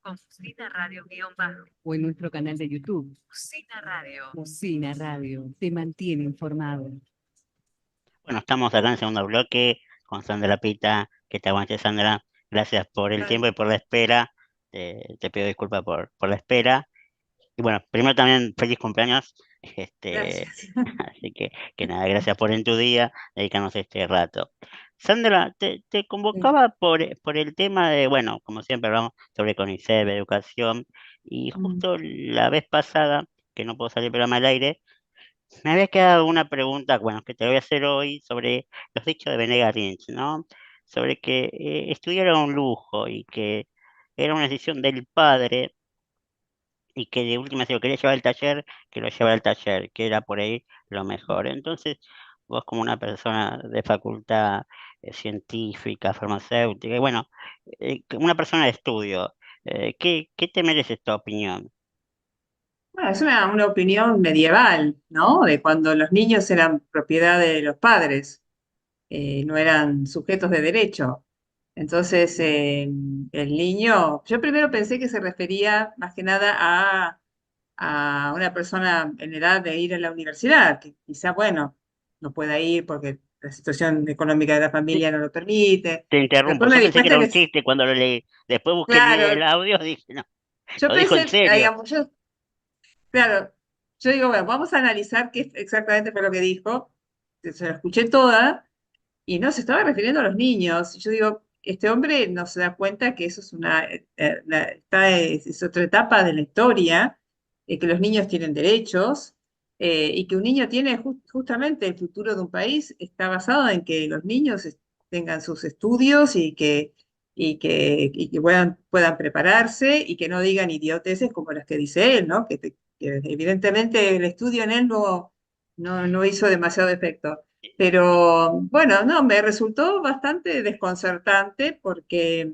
Cocina Radio guión bajo. O en nuestro canal de YouTube. Cocina Radio. Cocina Radio. Te mantiene informado. Bueno, estamos acá en el segundo bloque con Sandra Pita. Que te aguante, Sandra. Gracias por el tiempo y por la espera. Te pido disculpas por la espera. Y bueno, primero también feliz cumpleaños. Gracias. Así que nada, gracias por en tu día dedicarnos este rato. Sandra, te convocaba por el tema de, bueno, como siempre hablamos sobre CONICET, educación, y justo la vez pasada, que no puedo salir del programa al aire, me había quedado una pregunta, bueno, que te voy a hacer hoy sobre los dichos de Venegas Lynch, ¿no? Sobre que estudiar era un lujo y que era una decisión del padre y que de última si lo quería llevar al taller, que lo llevara al taller, que era por ahí lo mejor. Entonces, vos como una persona de facultad científica, farmacéutica, y bueno, una persona de estudio, ¿qué te merece esta opinión? Bueno, es una opinión medieval, ¿no? De cuando los niños eran propiedad de los padres, no eran sujetos de derecho. Entonces, el niño, yo primero pensé que se refería más que nada a una persona en edad de ir a la universidad, que quizá, bueno, no pueda ir porque la situación económica de la Sí, familia no lo permite. te interrumpo, Después me yo di pensé que cuenta era que, un chiste cuando lo leí, después busqué el claro, audio y dije, no, yo lo dijo en pensé, serio. digamos, claro, yo digo, bueno, vamos a analizar qué exactamente fue lo que dijo. Se lo escuché toda y no se estaba refiriendo a los niños. Yo digo, este hombre no se da cuenta que eso es es otra etapa de la historia, que los niños tienen derechos y que un niño tiene justamente el futuro de un país está basado en que los niños tengan sus estudios y que puedan prepararse y que no digan idioteces como las que dice él, ¿no? Que evidentemente el estudio en él no hizo demasiado efecto. Pero bueno, no, me resultó bastante desconcertante porque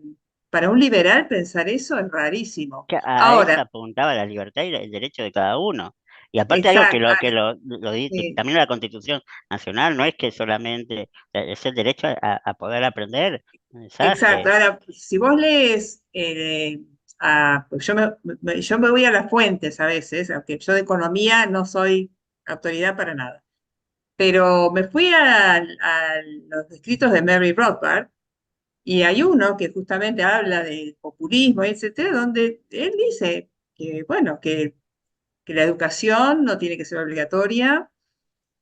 para un liberal pensar eso es rarísimo. Que a eso Ahora, apuntaba la libertad y el derecho de cada uno. Y aparte algo que exacto, lo dice eh, también la Constitución Nacional, no es que solamente es el derecho a poder aprender un exacto. mensaje. Ahora, si vos lees, pues yo me voy a las fuentes a veces, aunque yo de economía no soy autoridad para nada, pero me fui a los escritos de Mary Rothbard. Y hay uno que justamente habla del populismo, etcétera, donde él dice que, bueno, que la educación no tiene que ser obligatoria,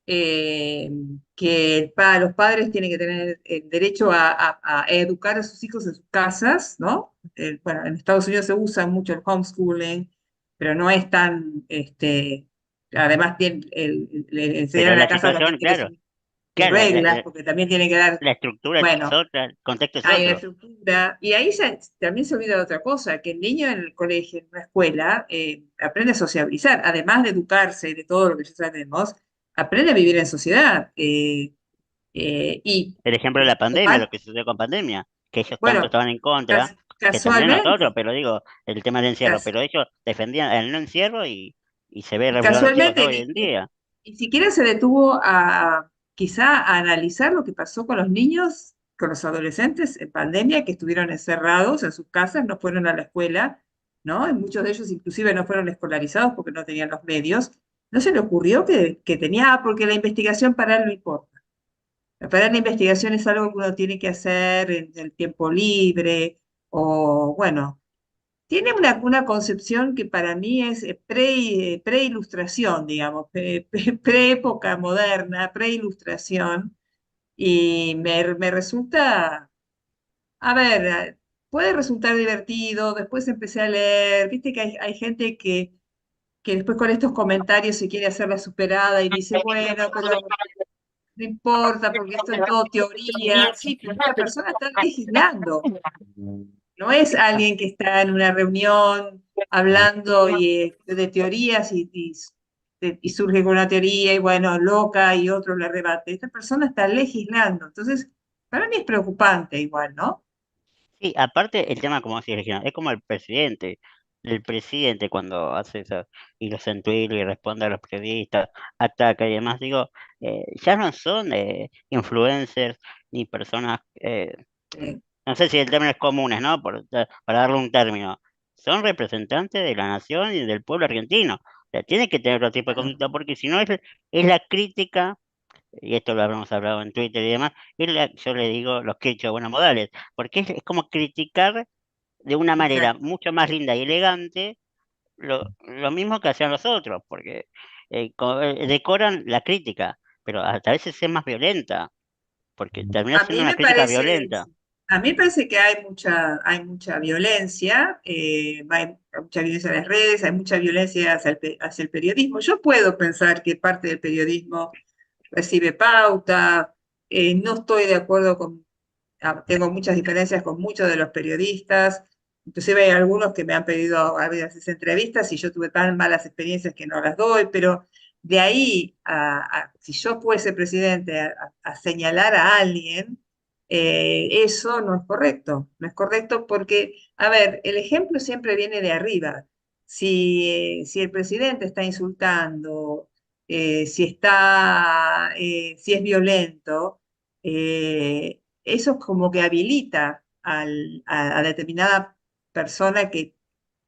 eh, que los padres tienen que tener el derecho a educar a sus hijos en sus casas, ¿no? Bueno, en Estados Unidos se usa mucho el homeschooling, pero no es tan, además enseñar Pero en la la casa también situación, tiene claro, sus claro, reglas, porque también tiene que dar, la estructura es bueno, otra, el contexto es hay una otro. estructura, y ahí también se olvida de otra cosa, que el niño en el colegio, en una escuela, aprende a sociabilizar, además de educarse de todo lo que ya sabemos, aprende a vivir en sociedad. Y El ejemplo de la pandemia, lo además, que sucedió con pandemia, que ellos tanto bueno, estaban en contra, que también nosotros, casualmente, pero digo, el tema del encierro, cas- pero ellos defendían el no encierro y se ve reflejado en los chicos casualmente hoy en día. ni siquiera se detuvo a quizá a analizar lo que pasó con los niños, con los adolescentes en pandemia, que estuvieron encerrados en sus casas, no fueron a la escuela, ¿no? Y muchos de ellos inclusive no fueron escolarizados porque no tenían los medios. No se le ocurrió que tenía, porque la investigación para él no importa. Para él la investigación es algo que uno tiene que hacer en el tiempo libre, o bueno, tiene una concepción que para mí es pre-ilustración, digamos, pre-época moderna, pre-ilustración, y me resulta, a ver, puede resultar divertido, después empecé a leer, viste que hay gente que después con estos comentarios se quiere hacer la superada y dice, bueno, pero no importa porque esto es todo teoría, sí, pero esta persona está legislando. No es alguien que está en una reunión hablando de teorías y surge con una teoría y bueno, loca y otro le rebate. Esta persona está legislando. Entonces, para mí es preocupante igual, ¿no? Sí, aparte el tema, como decía Regina, es como el presidente cuando hace eso, y los en Twitter y responde a los periodistas, ataca y demás, digo, ya no son influencers ni personas Sí. no sé si el término es comunes, ¿no? Para darle un término, son representantes de la nación y del pueblo argentino. O sea, tiene que tener otro tipo de Claro. conducta, porque si no es la crítica, y esto lo habremos hablado en Twitter y demás, yo le digo los que he hecho buenos modales, porque es como criticar de una manera Exacto. mucho más linda y elegante lo mismo que hacían los otros, porque decoran la crítica, pero hasta a veces es más violenta, porque termina A siendo mí una me crítica parece, violenta. a mí me parece que hay mucha violencia, hay mucha violencia en las redes, hay mucha violencia hacia el periodismo. Yo puedo pensar que parte del periodismo recibe pauta, no estoy de acuerdo tengo muchas diferencias con muchos de los periodistas, inclusive hay algunos que me han pedido a veces entrevistas y yo tuve tan malas experiencias que no las doy, pero de ahí si yo fuese presidente a señalar a alguien, eso no es correcto, no es correcto porque, a ver, el ejemplo siempre viene de arriba. Si el presidente está insultando, si es violento, eso es como que habilita a determinada persona que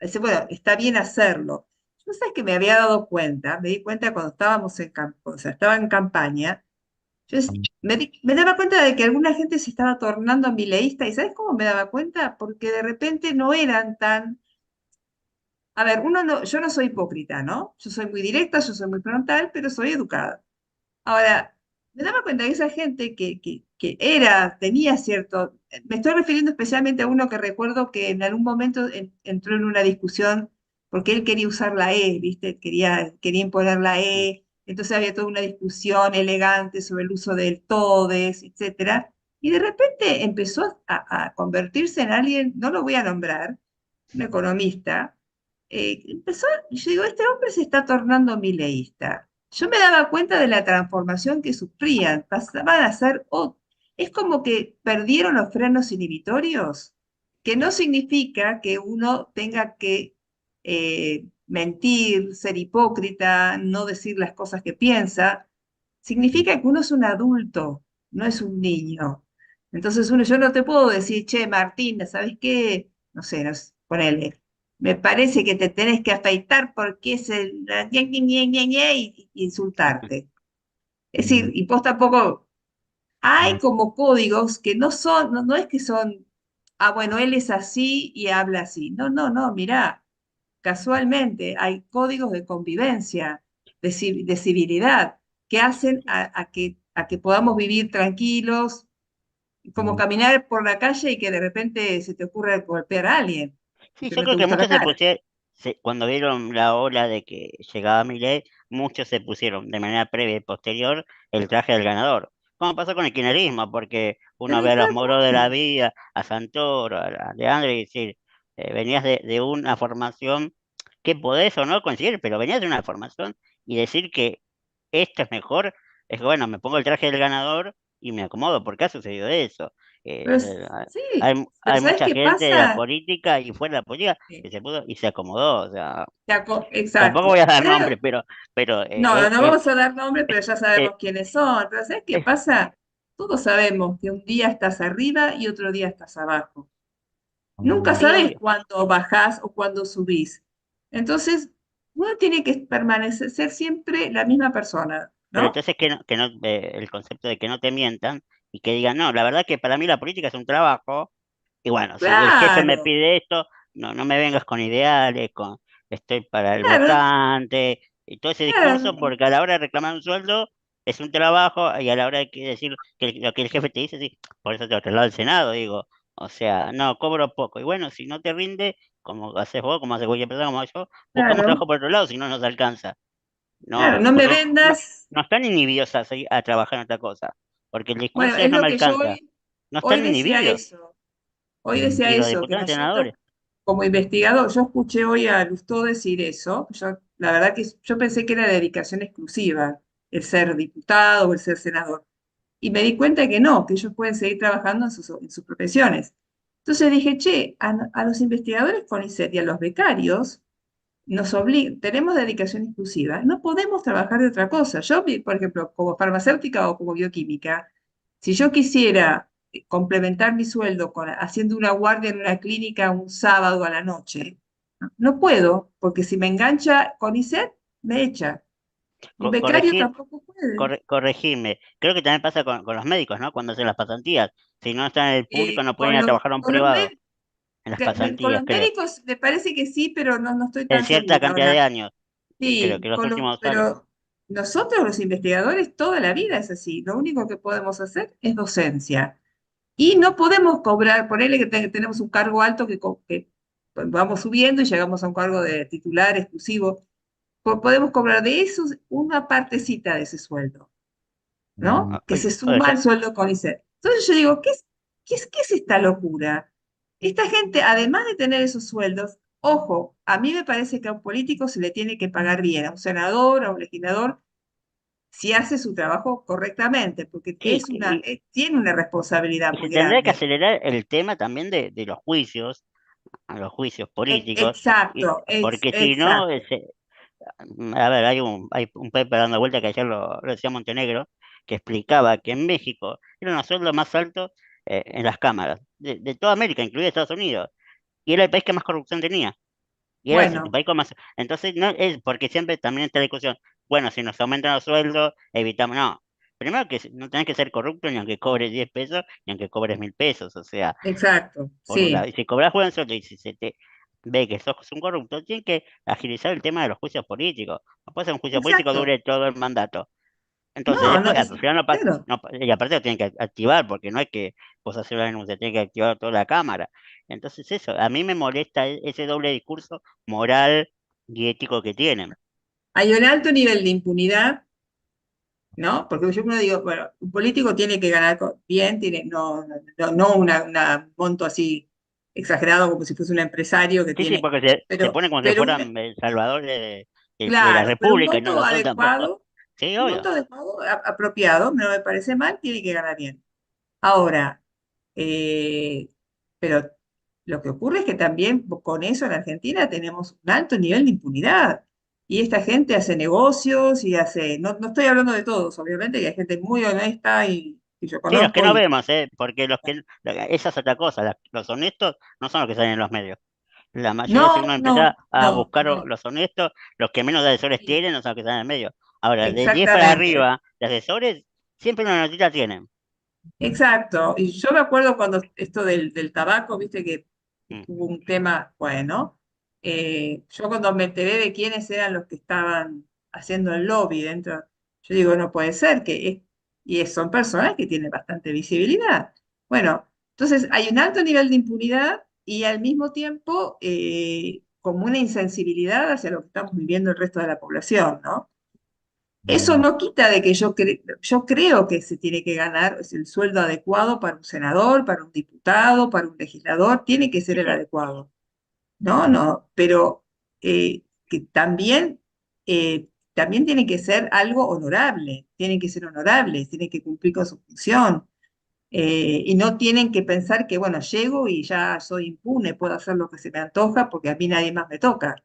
dice, bueno, está bien hacerlo. Yo sabes que me había dado cuenta, me di cuenta cuando estábamos o sea, estaba en campaña, me daba cuenta de que alguna gente se estaba tornando mileísta, y ¿sabes cómo me daba cuenta? Porque de repente no eran tan... A ver, yo no soy hipócrita, ¿no? Yo soy muy directa, yo soy muy frontal, pero soy educada. Ahora, me daba cuenta que esa gente que tenía cierto, me estoy refiriendo especialmente a uno que recuerdo que en algún momento entró en una discusión porque él quería usar la E, ¿viste? Quería imponer la E, entonces había toda una discusión elegante sobre el uso del todes, etcétera, y de repente empezó a convertirse en alguien, no lo voy a nombrar, un economista, y yo digo, este hombre se está tornando mileísta. Yo me daba cuenta de la transformación que sufrían, pasaban a ser, es como que perdieron los frenos inhibitorios, que no significa que uno tenga que mentir, ser hipócrita, no decir las cosas que piensa, significa que uno es un adulto, no es un niño. Entonces yo no te puedo decir, che, Martín, ¿sabes qué? No sé, ponele, me parece que te tenés que afeitar porque es y insultarte. Es decir, y vos tampoco, hay como códigos que no son, no es que son, bueno, él es así y habla así. No, no, no, mirá, casualmente hay códigos de convivencia, de civilidad, que hacen a que podamos vivir tranquilos, como caminar por la calle y que de repente se te ocurra golpear a alguien, Sí, porque yo no te creo que gusta la muchos se cara. pusieron, cuando vieron la ola de que llegaba Milei, muchos se pusieron de manera previa y posterior el traje del ganador. Como pasó con el kirchnerismo, porque uno Pero ve a los tal Moros de la cual. Vía, a Santoro, a Leandro y decir, venías de una formación que podés o no conseguir, pero venías de una formación y decir que esto es mejor, es que bueno, me pongo el traje del ganador y me acomodo, porque ha sucedido eso. Pero Eh, sí, pero hay ¿sabes mucha qué gente de la pasa? política y fuera de la política que se pudo y se acomodó, o sea, tampoco voy Exacto. a dar Pero nombres, pero no, no vamos a dar nombres, pero ya sabemos quiénes son. Pero ¿sabes qué es- pasa? Todos sabemos que un día estás arriba y otro día estás abajo. Nunca sí, sabes obvio, cuándo bajás o cuándo subís. Entonces, uno tiene que permanecer, ser siempre la misma persona, pero ¿no? entonces el concepto de que no te mientan y que digan, no, la verdad que para mí la política es un trabajo, y bueno, si el jefe me Claro, pide esto, no me vengas con ideales, estoy para el claro, votante, y todo ese claro. discurso, porque a la hora de reclamar un sueldo es un trabajo, y a la hora de que decir que lo que el jefe te dice, sí, por eso te lo traslado al Senado, digo, o sea, no, cobro poco, y bueno, si no te rinde, como haces vos, como hace cualquier persona, como yo, buscamos Claro, trabajo por otro lado, si no nos alcanza, claro, no, no me porque vendas. no están inhibidos a trabajar en otra cosa, porque el Bueno, discurso es es no lo me que yo alcanza, no hoy están decía inhibidos, eso. Hoy decía y los eso, que diputados y nosotros, senadores. como investigador, yo escuché hoy a Lustó decir eso. La verdad que yo pensé que era dedicación exclusiva el ser diputado o el ser senador. Y me di cuenta que no, que ellos pueden seguir trabajando en sus profesiones. Entonces dije, che, a los investigadores CONICET y a los becarios tenemos dedicación exclusiva, no podemos trabajar de otra cosa. Yo, por ejemplo, como farmacéutica o como bioquímica, si yo quisiera complementar mi sueldo haciendo una guardia en una clínica un sábado a la noche. No puedo, porque si me engancha CONICET, me echa. Un becario Corregir, tampoco puede. corregirme. Creo que también pasa con los médicos, ¿no? Cuando hacen las pasantías. Si no están en el público, no pueden Con ir a los, trabajar a un con los privado mé- en las con pasantías, los creo. médicos me parece que sí, pero no estoy En tan cierta segura. cantidad de Ahora, años, creo que sí, los últimos 2 años. pero nosotros los investigadores toda la vida es así. Lo único que podemos hacer es docencia. Y no podemos cobrar, ponerle que tenemos un cargo alto que vamos subiendo y llegamos a un cargo de titular exclusivo. Podemos cobrar de eso una partecita de ese sueldo, ¿no? Que se Oye, suma al sueldo CONICET. Entonces yo digo, ¿qué es esta locura? Esta gente, además de tener esos sueldos, ojo, a mí me parece que a un político se le tiene que pagar bien, a un senador, a un legislador, si hace su trabajo correctamente, porque sí, tiene una responsabilidad y se muy tendría que grande. acelerar el tema también de los juicios, a los juicios políticos, Exacto, porque si no, exacto. a ver, hay un paper dando vuelta que ayer lo decía Montenegro, que explicaba que en México era los sueldos más altos en las cámaras, de toda América, incluido Estados Unidos, y era el país que más corrupción tenía. Y era el Bueno, país con más. Entonces, no es porque siempre también está la discusión. Bueno, si nos aumentan los sueldos, evitamos. No. Primero que no tenés que ser corrupto ni aunque cobres 10 pesos, ni aunque cobres 1000 pesos. O sea, exacto, por un lado. sí, Y si cobras buen sueldo y si se te ve que sos un corrupto, tienen que agilizar el tema de los juicios políticos. No puede ser un juicio político exacto. dure todo el mandato. Entonces, No, no, después, al final no pasa, claro. no, y aparte lo tienen que activar, porque no es que vos hacer la denuncia, tiene que activar toda la cámara. Entonces, eso, a mí me molesta ese doble discurso moral y ético que tienen. Hay un alto nivel de impunidad, ¿no? Porque yo me digo, bueno, un político tiene que ganar bien, no un monto así exagerado como si fuese un empresario que Sí, sí, tiene, porque se pone como si pero fueran salvadores de la claro, pero República, y no lo son tampoco. Sí, un obvio. monto adecuado, apropiado, no me parece mal, tiene que ganar bien. Ahora, eh, pero lo que ocurre es que también con eso en Argentina tenemos un alto nivel de impunidad. Y esta gente hace negocios y hace, no estoy hablando de todos, obviamente, que hay gente muy honesta y que yo Sí, los que conozco no y vemos, porque esa es otra cosa, los honestos no son los que salen en los medios. La mayoría, si uno empieza a buscar no, los honestos, los que menos asesores sí, tienen, no son los que están en el medio. Ahora, de 10 para exactamente. arriba, de asesores, siempre una notita tienen. Exacto. Y yo me acuerdo cuando esto del tabaco, viste que Mm. hubo un tema, bueno, yo cuando me enteré de quiénes eran los que estaban haciendo el lobby dentro, yo digo, no puede ser son personas que tienen bastante visibilidad. Bueno, entonces hay un alto nivel de impunidad y al mismo tiempo como una insensibilidad hacia lo que estamos viviendo el resto de la población, ¿no? Eso no quita de que yo creo que se tiene que ganar el sueldo adecuado para un senador, para un diputado, para un legislador, tiene que ser Sí, el sí. adecuado. No, no, pero que también tiene que ser algo honorable, tienen que ser honorables, tienen que cumplir con su función. Y no tienen que pensar que, bueno, llego y ya soy impune, puedo hacer lo que se me antoja porque a mí nadie más me toca,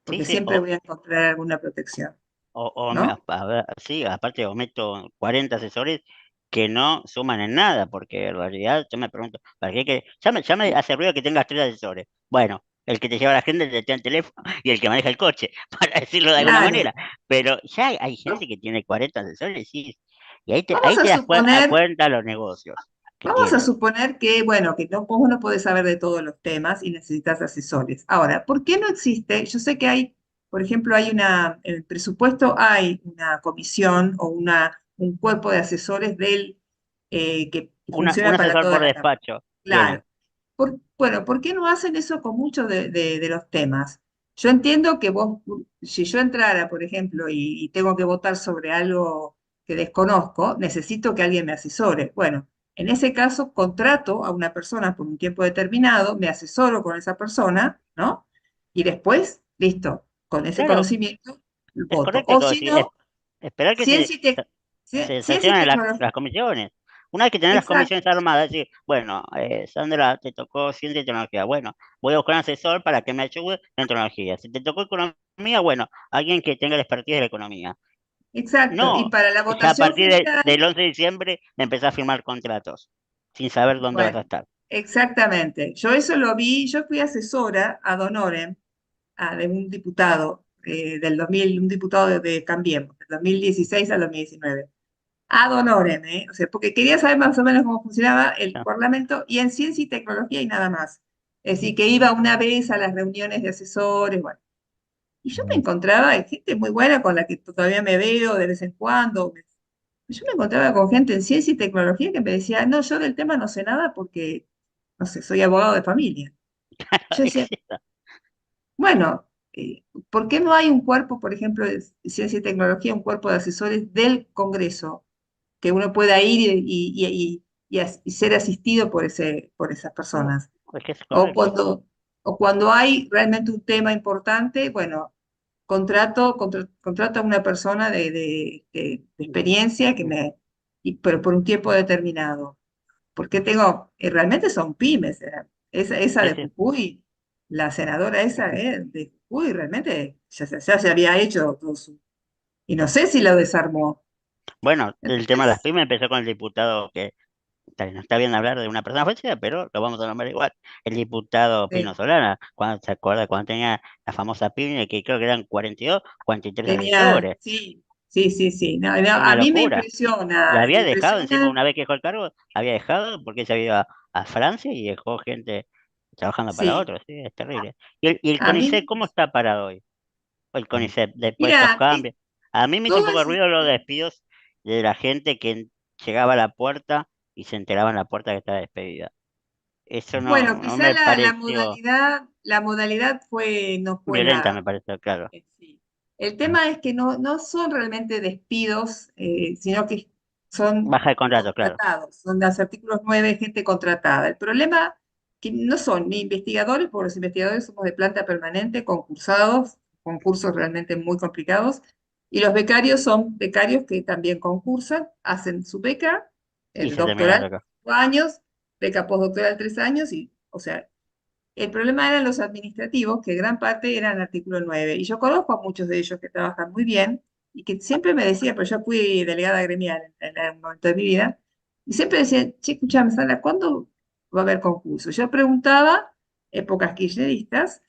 Sí, porque sí, siempre voy a encontrar alguna protección, ¿no? a ver, sí, aparte o meto 40 asesores que no suman en nada, porque en realidad yo me pregunto, ¿para qué ya me hace ruido que tengas 3 asesores? Bueno, el que te lleva la gente, el que te el teléfono y el que maneja el coche, para decirlo de alguna Claro. manera. Pero ya hay gente que tiene 40 asesores, sí, y ahí te, Vamos ahí a te das suponer cuenta los negocios que Vamos a tienen. suponer que, bueno, que no, vos no podés saber de todos los temas y necesitas asesores. Ahora, ¿por qué no existe? Yo sé que hay, por ejemplo, en el presupuesto hay una comisión o un cuerpo de asesores que Un funciona para asesor toda por la Cámara. despacho tienen. Claro. Bueno, ¿por qué no hacen eso con muchos de los temas? Yo entiendo que si yo entrara, por ejemplo, y tengo que votar sobre algo que desconozco, necesito que alguien me asesore. Bueno, en ese caso contrato a una persona por un tiempo determinado, me asesoro con esa persona, ¿no? Y después, listo, con ese Claro, conocimiento, es voto. correcto O que si decís, no, esperar que ciencia y, tec- se ciencia y sesionen tecnología. las comisiones. Una vez que tenés las Exacto. comisiones armadas, decir, bueno, Sandra, te tocó ciencia y tecnología. Bueno, voy a buscar un asesor para que me ayude en tecnología. Si te tocó economía, bueno, alguien que tenga la expertise de la economía. Exacto. Y No, para la ya a votación partir final, del 11 de diciembre empezás a firmar contratos. sin saber dónde vas a Bueno, estar. exactamente. Yo eso lo vi, yo fui asesora ad honorem de un diputado del 2000, un diputado de Cambiemos, del 2016 al 2019. Ad honorem, ¿eh? O sea, porque quería saber más o menos cómo funcionaba el Ah, Parlamento y en ciencia y tecnología y nada más. Es decir, que iba una vez a las reuniones de asesores, bueno. Y yo me encontraba, hay gente muy buena con la que todavía me veo de vez en cuando. Yo me encontraba con gente en ciencia y tecnología que me decía, no, yo del tema no sé nada porque, no sé, soy abogado de familia. Yo decía, exacto. bueno, ¿por qué no hay un cuerpo, por ejemplo, de ciencia y tecnología, un cuerpo de asesores del Congreso, que uno pueda ir y ser asistido por esas No, personas? es que es O correcto. cuando hay realmente un tema importante, bueno, contrato a una persona de experiencia pero por un tiempo determinado. Porque realmente son pymes. Esa de Ese- Jujuy, la senadora esa de Jujuy, realmente ya se había hecho y no sé si lo desarmó. Bueno, el tema de las Entonces, pymes empezó con el diputado que no está bien hablar de una persona fallecida, pero lo vamos a nombrar igual. El diputado Pino eh, Solana, cuando se acuerda cuando tenía la famosa pyme, que creo que eran 42, 43 tenía, asesores. sí, sí, sí, sí. No, no, Una a mí locura. Y me había dejado, encima, impresiona, una vez que dejó el cargo, había dejado porque se había ido a Francia y dejó gente trabajando para sí. otros. Sí, es terrible. ¿Y el A mí, CONICET cómo está parado hoy? O el CONICET, después de estos mira, cambios. A mí me hizo un todo poco de ese ruido los despidos de la gente que llegaba a la puerta y se enteraba en la puerta que estaba despedida. Eso Bueno, no quizá me pareció la modalidad no fue violenta, me pareció, claro. sí. El tema es que no son realmente despidos, sino que son Baja de contrato, claro. contratados, son los artículos 9 gente contratada. El problema que no son ni investigadores, porque los investigadores somos de planta permanente, concursados, concursos realmente muy complicados, y los becarios son becarios que también concursan, hacen su beca, Y el se termina doctoral, acá. 5 años, beca postdoctoral 3 años, y, o sea, el problema eran los administrativos, que gran parte eran artículo 9. Y yo conozco a muchos de ellos que trabajan muy bien y que siempre me decían, pero yo fui delegada gremial en algún momento de mi vida, y siempre decían, che, escuchame, Sandra, ¿cuándo va a haber concurso? Yo preguntaba, épocas kirchneristas,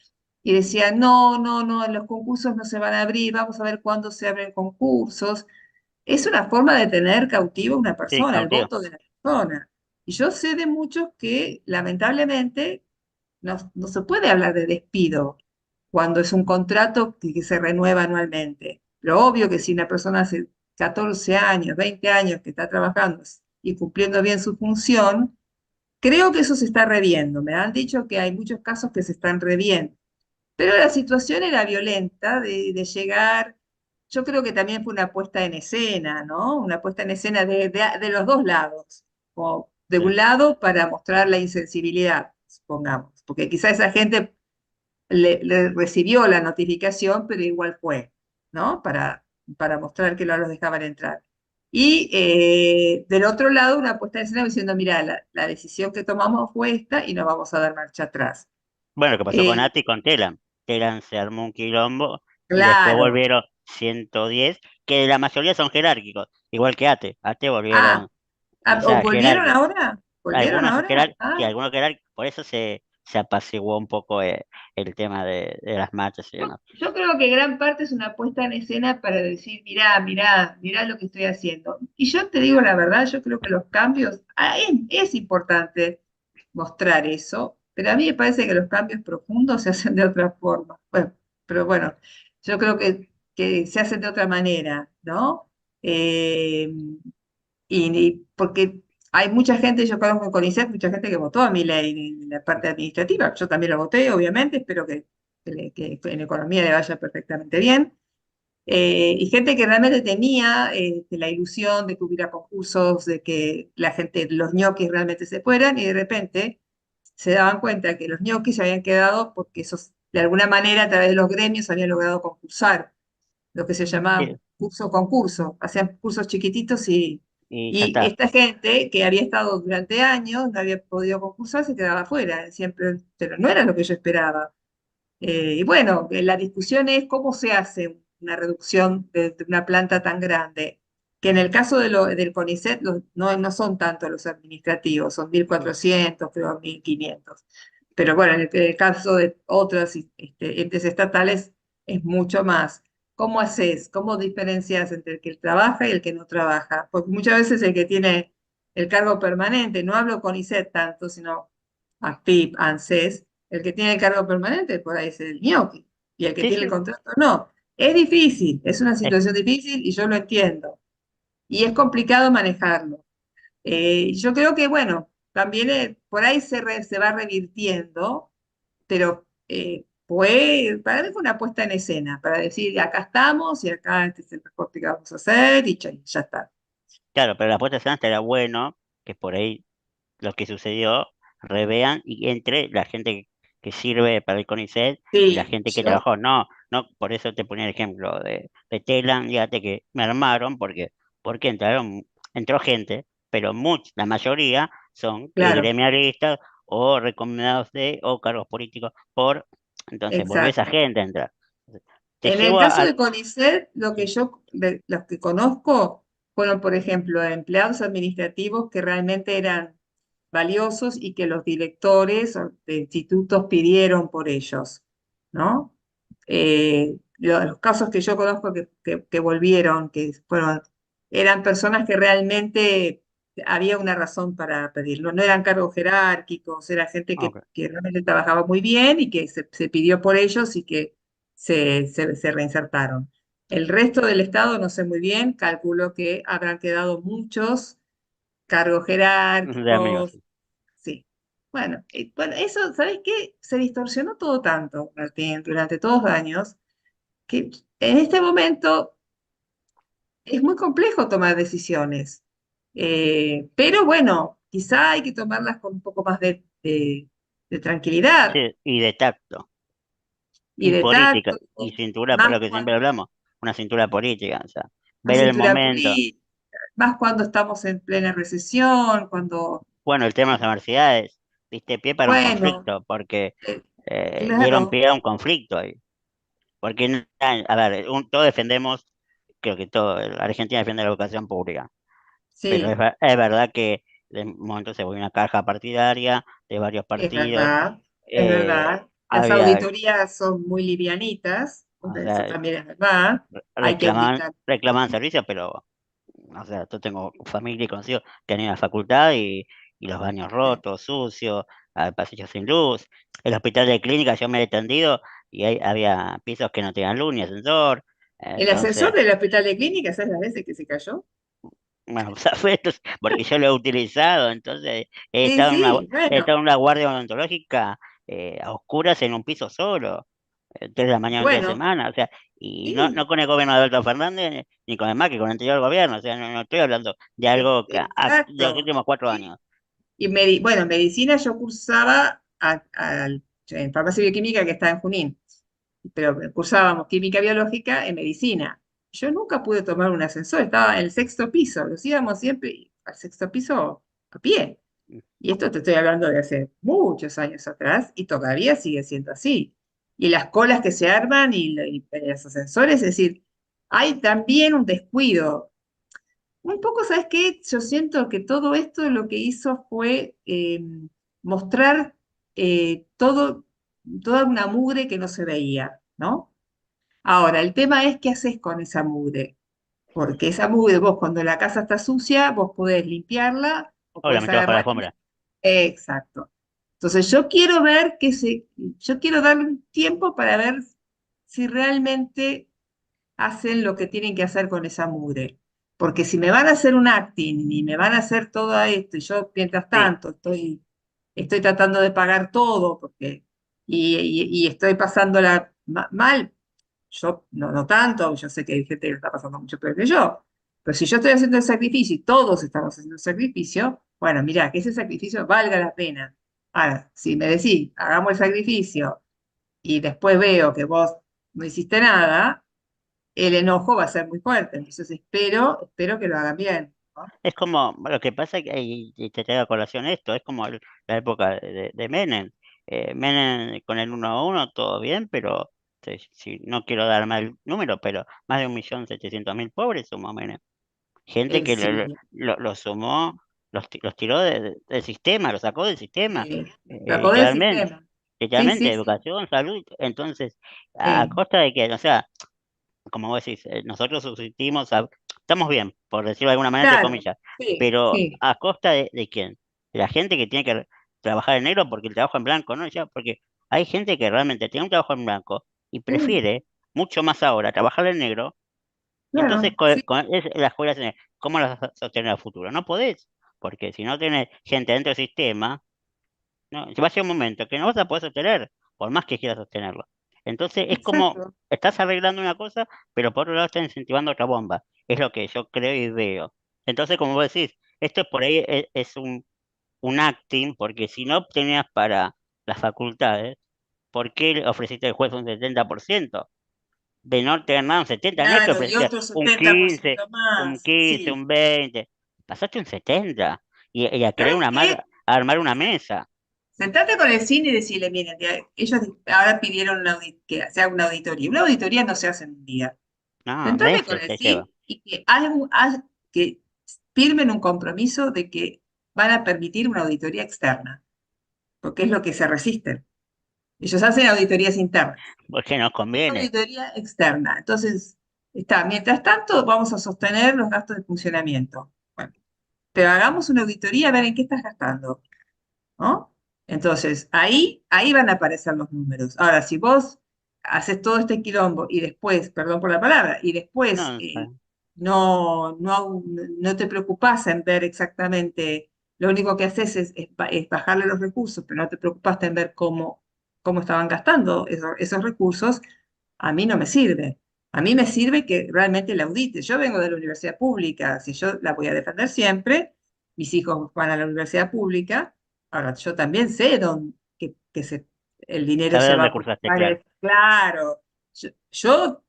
y decían, no, los concursos no se van a abrir, vamos a ver cuándo se abren concursos. Es una forma de tener cautivo a una Sí, persona, el cautivo. voto de la persona. Y yo sé de muchos que lamentablemente no se puede hablar de despido cuando es un contrato que se renueva anualmente. Pero obvio que si una persona hace 14 años, 20 años que está trabajando y cumpliendo bien su función, creo que eso se está reviendo. Me han dicho que hay muchos casos que se están reviendo. Pero la situación era violenta de llegar, yo creo que también fue una puesta en escena, ¿no? Una puesta en escena de los dos lados. Como de Sí. un lado para mostrar la insensibilidad, supongamos, porque quizá esa gente le recibió la notificación, pero igual fue, ¿no? Para mostrar que no los dejaban entrar. Y del otro lado, una puesta en escena diciendo, mira, la decisión que tomamos fue esta y no vamos a dar marcha atrás. Bueno, lo que pasó con Eh, ATI y con Telam. Telam se armó un quilombo y después claro. volvieron 110, que la mayoría son jerárquicos, igual que ATE. ATE Ah, volvieron, o ¿o sea, volvieron jerárquicos. ahora? ¿Volvieron Algunos ahora? sí, Ah, algunos jerárquicos, por eso se apaciguó un poco el tema de las marchas y demás. yo creo que gran parte es una puesta en escena para decir, mirá lo que estoy haciendo. Y yo te digo la verdad, yo creo que los cambios, es importante mostrar eso, pero a mí me parece que los cambios profundos se hacen de otra forma. Bueno, pero bueno, yo creo que se hacen de otra manera, ¿no? Eh, y porque hay mucha gente, yo conozco en CONICET, mucha gente que votó a mi ley en la parte administrativa. Yo también lo voté, obviamente, espero que en economía le vaya perfectamente bien. Y gente que realmente tenía la ilusión de que hubiera concursos, de que la gente, los ñoquis realmente se fueran, y de repente se daban cuenta que los ñoquis se habían quedado porque esos, de alguna manera, a través de los gremios, habían logrado concursar, lo que se llamaba Sí, curso-concurso. Hacían cursos chiquititos y ya y está. esta gente que había estado durante años, no había podido concursar, se quedaba afuera. Siempre, pero no era lo que yo esperaba. Y bueno, la discusión es cómo se hace una reducción de una planta tan grande. que en el caso del CONICET no son tanto los administrativos, son 1.400, creo 1.500. Pero bueno, en el caso de otros entes estatales es mucho más. ¿Cómo haces? ¿Cómo diferencias entre el que trabaja y el que no trabaja? Porque muchas veces el que tiene el cargo permanente, no hablo CONICET tanto, sino AFIP, ANSES, el que tiene el cargo permanente por ahí es el ñoqui, y el que Sí, tiene el sí. contrato no. Es difícil, es una Es- situación difícil y yo lo entiendo. Y es complicado manejarlo. Yo creo que, bueno, también por ahí se va revirtiendo, pero para mí fue una puesta en escena, para decir, acá estamos y acá este es el recorte que vamos a hacer y ya está. claro, pero la puesta en escena era bueno que por ahí lo que sucedió revean y entre la gente que sirve para el CONICET y la Sí, gente que trabajó. No, no, por eso te ponía el ejemplo de Telam, fíjate que me armaron porque entró gente, pero la mayoría son claro, gremialistas o recomendados o cargos políticos entonces volvió esa exacto. gente a entrar. Te En el llevo caso a, de CONICET, sí, los que conozco fueron, por ejemplo, empleados administrativos que realmente eran valiosos y que los directores de institutos pidieron por ellos, ¿no? Los casos que yo conozco que volvieron, eran personas que realmente había una razón para pedirlo, no eran cargos jerárquicos, era gente ok. que realmente trabajaba muy bien y que se pidió por ellos y que se reinsertaron. El resto del Estado, no sé muy bien, calculo que habrán quedado muchos cargos De amigos. jerárquicos, sí. Bueno, eso, ¿sabes qué? Se distorsionó todo tanto, Martín, durante todos los años, que en este momento es muy complejo tomar decisiones. Pero bueno, quizá hay que tomarlas con un poco más de tranquilidad Sí, y de tacto. y Y de política, tacto, y cintura, por lo más que siempre hablamos, una cintura política, o sea, la ver el cintura momento. política, más cuando estamos en plena recesión, cuando, Bueno, el tema de las universidades, diste pie para un bueno, conflicto, porque eh, dieron claro, pie a un conflicto ahí. Porque, a ver, todos defendemos, creo que todo, la Argentina defiende la educación pública, pero sí, es verdad que de momento se volvió una caja partidaria de varios es partidos. verdad, es eh, verdad. Las había, auditorías son muy livianitas, o eso sea, también es verdad. Hay que reclamaban, auditar. reclamaban servicios, pero o sea, yo tengo familia y conocidos que han ido a la facultad y los baños rotos, sucios, pasillos sin luz. El hospital de clínica yo me he atendido y había pisos que no tenían luz ni ascensor. El ascensor Entonces, del hospital de clínica, ¿sabes las veces que se cayó? bueno, porque yo lo he utilizado, entonces Sí, sí, he bueno, estado en una guardia odontológica a oscuras en un piso solo, 3 de la mañana un día de bueno, semana, o sea, y no, sí, no con el gobierno de Alberto Fernández ni con el Macri, con el anterior gobierno, o sea, no estoy hablando de algo de los exacto. últimos 4 años. Sí. Y bueno, medicina yo cursaba en farmacia bioquímica que está en Junín, pero cursábamos química biológica en medicina. Yo nunca pude tomar un ascensor, estaba en el sexto piso, los íbamos siempre al sexto piso a pie. Y esto te estoy hablando de hace muchos años atrás y todavía sigue siendo así. Y las colas que se arman y los ascensores, es decir, hay también un descuido. Un poco, ¿sabes qué? Yo siento que todo esto lo que hizo fue mostrar toda una mugre que no se veía, ¿no? Ahora, el tema es qué haces con esa mugre. Porque esa mugre, vos cuando la casa está sucia, vos podés limpiarla o podés Obviamente bajo la agarrar. alfombra. Exacto. Entonces yo quiero darle un tiempo para ver si realmente hacen lo que tienen que hacer con esa mugre. Porque si me van a hacer un acting y me van a hacer todo esto, y yo mientras Sí, tanto estoy tratando de pagar todo y estoy pasándola mal, yo no tanto, yo sé que hay gente que lo está pasando mucho peor que yo, pero si yo estoy haciendo el sacrificio y todos estamos haciendo el sacrificio, bueno, mira, que ese sacrificio valga la pena. Ahora, si me decís, hagamos el sacrificio y después veo que vos no hiciste nada, el enojo va a ser muy fuerte. Entonces espero que lo hagan bien, ¿no? es como, lo que pasa que, y te traigo a colación esto, es como la época de Menem. Menem con el 1 a 1 todo bien, pero si no quiero dar mal número, pero más de 1.700.000 pobres somos Menem. gente que Sí, lo sumó, los tiró del sistema, los sacó del sistema, sí. Sacó del literalmente, sistema. Sí, literalmente, sí, sí, educación, salud. Entonces, a sí, costa de que, o sea, como vos decís, nosotros subsistimos, estamos bien, por decirlo de alguna manera, entre claro, comillas, sí, pero sí, ¿a costa de quién? De la gente que tiene que trabajar en negro porque el trabajo en blanco, ¿no? Ya, porque hay gente que realmente tiene un trabajo en blanco y sí, prefiere mucho más ahora trabajar en negro, y entonces claro, sí, las escuelas, ¿cómo las vas a sostener a futuro? No podés, porque si no tenés gente dentro del sistema, no, va a ser un momento que no vas a poder sostener, por más que quieras sostenerlo. Entonces es como, exacto. estás arreglando una cosa, pero por otro lado estás incentivando otra bomba. Es lo que yo creo y veo. Entonces, como vos decís, esto por ahí es un acting, porque si no obtenías para las facultades, ¿por qué le ofreciste al juez un 70%? De no tener nada, un 70, no es que Claro, y ofreciste otro un setenta por 15, ciento más, sí. un 20, pasaste un 70 y a querer ¿Sabes qué? a armar una mesa. Sentate con el cine y decirle, miren, ellos ahora pidieron que se haga una auditoría. Una auditoría no se hace en un día. No, Sentate con meses el se lleva. CIN y que firmen un compromiso de que van a permitir una auditoría externa, porque es lo que se resisten. Ellos hacen auditorías internas. Porque nos Una conviene. auditoría externa. Entonces, mientras tanto, vamos a sostener los gastos de funcionamiento. Bueno, pero hagamos una auditoría a ver en qué estás gastando, ¿no? Entonces, ahí van a aparecer los números. Ahora, si vos haces todo este quilombo y después, perdón por la palabra, y después No, no te preocupás en ver exactamente, lo único que haces es bajarle los recursos, pero no te preocupaste en ver cómo estaban gastando esos recursos, a mí no me sirve. A mí me sirve que realmente la audite. Yo vengo de la universidad pública, si yo la voy a defender siempre, mis hijos van a la universidad pública. Ahora, yo también sé el dinero ¿sabes se dónde va por cursaste? Claro. claro. Yo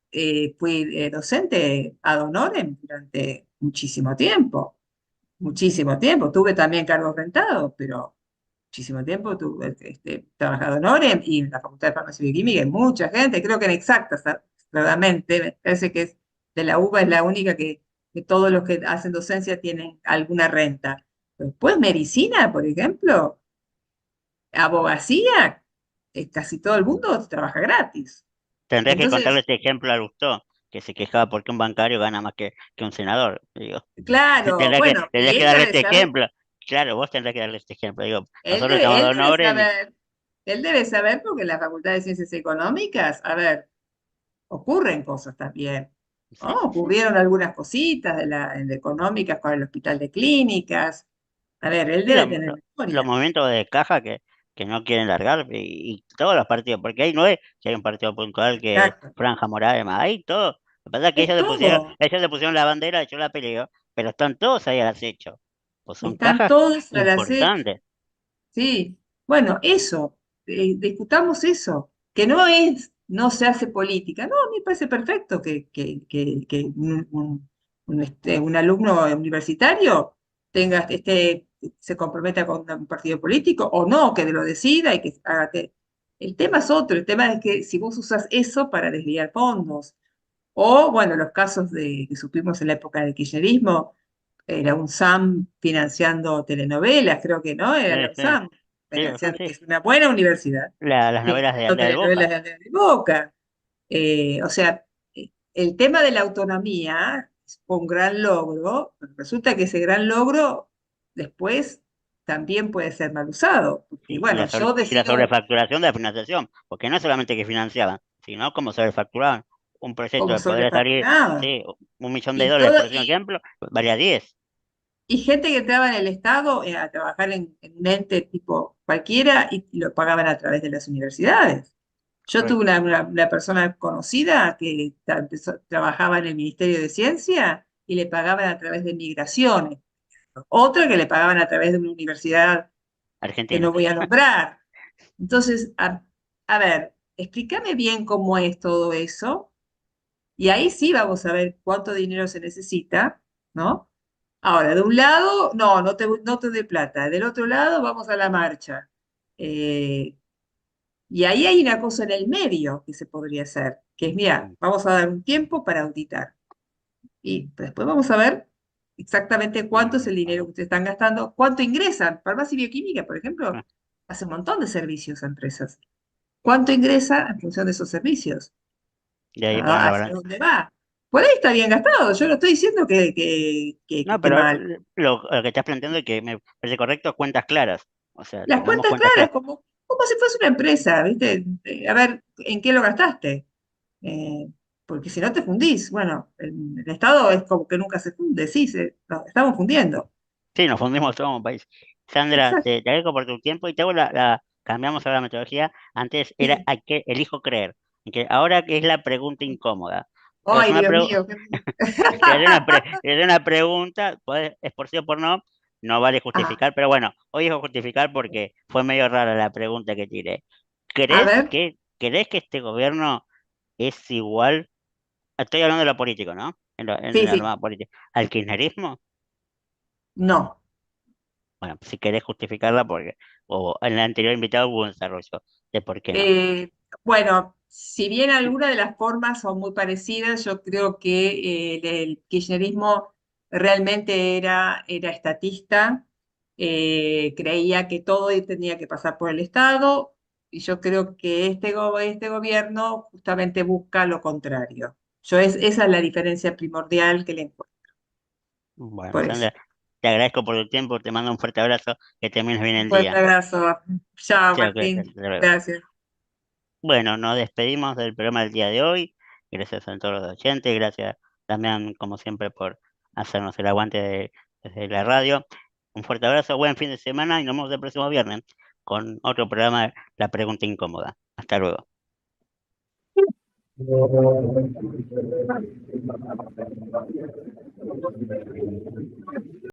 fui docente ad honorem durante muchísimo tiempo. Tuve también cargos rentados, pero muchísimo tiempo tuve trabajado ad honorem y en la Facultad de Farmacia y Química hay mucha gente, creo que en Exactas, claramente, me parece que de la UBA es la única que todos los que hacen docencia tienen alguna renta. Después, medicina, por ejemplo, abogacía, casi todo el mundo trabaja gratis. Tendrías que contarle Entonces, este ejemplo a Lustó, que se quejaba porque un bancario gana más que un senador. Digo, claro, bueno, y tendrías que él darle debe este saber, ejemplo. Claro, vos tendrás que darle este ejemplo. Digo, él nosotros estamos debe, de él debe honores. saber, él debe saber porque en la Facultad de Ciencias Económicas, a ver, ocurren cosas también, ¿no? Sí, sí, sí. Ocurrieron algunas cositas de económicas con el hospital de clínicas. A ver, él Sí, debe tener los memoria. movimientos de caja que no quieren largar y todos los partidos, porque ahí no es que hay un partido puntual que Exacto. Franja Morales, más, hay todo. Lo que pasa es que Es todo. ellos le pusieron la bandera, yo la peleo, pero están todos ahí al acecho. Pues son Están cajas todos al acecho. importantes. Sí, bueno, eso, discutamos eso, que no se hace política. No, a mí me parece perfecto que un alumno universitario se comprometa con un partido político o no, que lo decida y que haga el tema es otro, el tema es que si vos usas eso para desviar fondos, o bueno, los casos que supimos en la época del kirchnerismo, era un SAM financiando telenovelas, creo que no, Sí, era la sí, UNSAM, sí, lo son, financiando, que sí. es una buena universidad, Las novelas de financiando Andrea del Boca. telenovelas de Andrés de Boca. O sea, el tema de la autonomía fue un gran logro, pero resulta que ese gran logro después también puede ser mal usado, porque Sí, bueno, yo y la decido sobrefacturación de la financiación, porque no solamente que financiaban, sino como sobrefacturaban un proyecto cómo de poder salir, sobrefacturaba. sí, $1 millón, Y por todo, decir un ejemplo, valía 10. y gente que entraba en el Estado a trabajar en un ente tipo cualquiera y lo pagaban a través de las universidades. Yo tuve una persona conocida que trabajaba en el Ministerio de Ciencia y le pagaban a través de migraciones. Otra que le pagaban a través de una universidad que Argentina. no voy a nombrar. Entonces, a ver, explícame bien cómo es todo eso y ahí sí vamos a ver cuánto dinero se necesita, ¿no? Ahora, de un lado, no te dé plata. Del otro lado, vamos a la marcha. Eh, y ahí hay una cosa en el medio que se podría hacer, que es, mira, vamos a dar un tiempo para auditar. Y después vamos a ver exactamente cuánto es el dinero que ustedes están gastando, cuánto ingresan. Farmacia y bioquímica, por ejemplo, hace un montón de servicios a empresas. ¿Cuánto ingresa en función de esos servicios? De ahí ponen la ¿Hacia balanza. dónde va? Por ahí está bien gastado. Yo no estoy diciendo que No, esté pero mal. lo que estás planteando y que me parece correcto, cuentas claras. O sea, Las tengamos cuentas cuentas claras, claras. como si fuese una empresa, ¿viste? A ver, ¿en qué lo gastaste? Eh, Porque si no te fundís. Bueno, el Estado es como que nunca se funde, sí, nos estamos fundiendo. Sí, nos fundimos todos como país. Sandra, Exacto. te agradezco por tu tiempo y te hago cambiamos ahora la metodología. Antes era Sí. a qué elijo creer. Y que ahora que es la pregunta incómoda. Es Ay, una Dios pregunta. mío. Te haré una pregunta, es por sí o por no, no vale Ah, justificar, pero bueno, hoy es justificar porque fue medio rara la pregunta que tiré. a ver, ¿Crees que este gobierno es igual? Estoy hablando de lo político, ¿no? En sí, la sí, nueva política. ¿Al kirchnerismo? no. Bueno, si querés justificarla, porque o en el anterior invitado hubo un desarrollo de por qué no. Eh, bueno, si bien algunas de las formas son muy parecidas, yo creo que el kirchnerismo realmente era estatista, creía que todo tenía que pasar por el Estado, y yo creo que este gobierno justamente busca lo contrario. Esa es la diferencia primordial que le encuentro. Bueno, Por eso. Sandra, te agradezco por tu tiempo, te mando un fuerte abrazo, que termines bien Un el fuerte día. abrazo. Chao, Chao, cuídate, Martín. hasta luego. Gracias. Bueno, nos despedimos del programa del día de hoy. Gracias a todos los oyentes, gracias también, como siempre, por hacernos el aguante desde la radio. Un fuerte abrazo, buen fin de semana y nos vemos el próximo viernes con otro programa, La Pregunta Incómoda. Hasta luego.